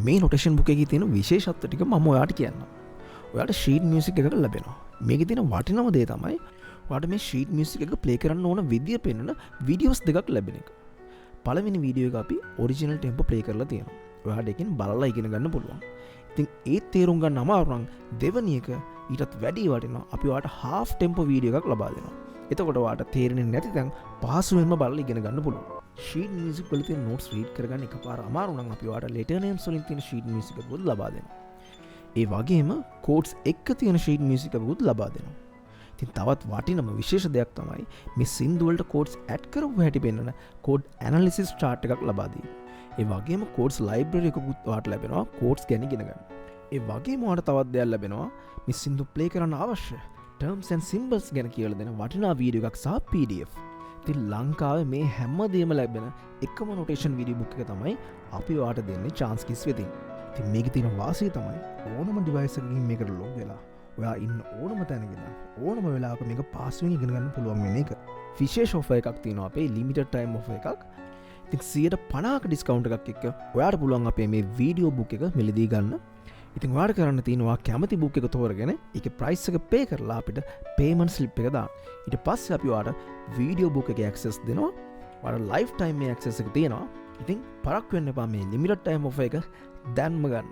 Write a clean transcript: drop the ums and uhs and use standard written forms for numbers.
මේ notation book එකේ තියෙන විශේෂත්ව ටික මම ඔයාලට කියන්නම්. ඔයාලට ෂීට් මියුසික් එකක් ලැබෙනවා. මේකේ තියෙන වටිනම දේ තමයි ඔයාලට මේ ෂීට් මියුසික් එක ප්ලේ කරන්න ඕන විදිය පෙන්වන වීඩියෝස් දෙකක් ලැබෙන එක. පළවෙනි වීඩියෝ එක අපි ඔරිජිනල් ටෙම්පෝ ප්ලේ කරලා තියෙනවා. ඔයාලට එකෙන් බලලා ඉගෙන ගන්න පුළුවන්. ඉතින් ඒ තේරුම් ගන්න අමාරු නම් දෙවෙනි එක ඊටත් වැඩි වටිනවා. අපි ඔයාලට half tempo වීඩියෝ එකක් ලබා දෙනවා. එතකොට ඔයාලට තේරෙන්නේ නැති තැන් පහසුවෙන්ම බලලා ඉගෙන ගන්න පුළුවන්. ෂීට් මියුසික් වල තියෙන නෝට්ස් රීඩ් කරගන්න එකපාර අමාරු නම් අපි ඔයාලට ලෙටර් නේම්ස් වලින් තියෙන ෂීට් මියුසික් එකකුත් ලබා දෙනවා. ඒ වගේම කෝඩ්ස් එක්ක තියෙන ෂීට් මියුසික් එකකුත් ලබා දෙනවා. ඉතින් තවත් වටිනම විශේෂ දෙයක් තමයි මේ සින්දු වලට කෝඩ්ස් ඇඩ් කරපු හැටි පෙන්වන කෝඩ් ඇනලිසිස් chart එකක් ලබා දීම. ඒ වගේම කෝඩ්ස් ලයිබ්‍රරි එකකුත් ඔයාලට ලැබෙනවා කෝඩ්ස් ගැන ඉගෙන ගන්න. ඒ වගේම ඔයාලට තවත් දෙයක් ලැබෙනවා මේ සින්දු ප්ලේ කරන්න අවශ්‍ය terms and symbols ගැන කියලා දෙන වටිනා වීඩියෝ එකක් සහ PDF. ඉතින් ලංකාවේ මේ හැමදේම ලැබෙන එකම නොටේෂන් වීඩියෝ බුක් එක තමයි අපි ඔයාලට දෙන්නේ chance kiss වෙතින්. ඉතින් මේකේ තියෙන වාසිය තමයි ඕනම device එකකින් මේකට log වෙලා ඔයා ඉන්න ඕනම තැනකින් ඕනම වෙලාවක මේක පාස්වෙන් ඉගෙන ගන්න පුළුවන් වෙන එක. විශේෂ offer එකක් තියෙනවා අපේ limited time offer එකක්. ඉතින් 50% ඩිස්කවුන්ට් එකක් එක්ක ඔයාලට පුළුවන් අපේ මේ වීඩියෝ බුක් එක මිලදී ගන්න. ඉතින් ඔයාලට කරන්න තියෙනවා කැමති බුක් එක තෝරගෙන ඒකේ ප්‍රයිස් එක පේ කරලා අපිට පේමන්ට් ස්ලිප් එක දාන්න. ඊට පස්සේ අපි ඔයාලට වීඩියෝ බුක් එකේ ඇක්සස් දෙනවා. ඔයාලට ලයිෆ් ටයිම් මේ ඇක්සස් එක තියෙනවා. ඉතින් පරක් වෙන්න එපා මේ ලිමිටඩ් ටයිම් offer එක දැන්ම ගන්න.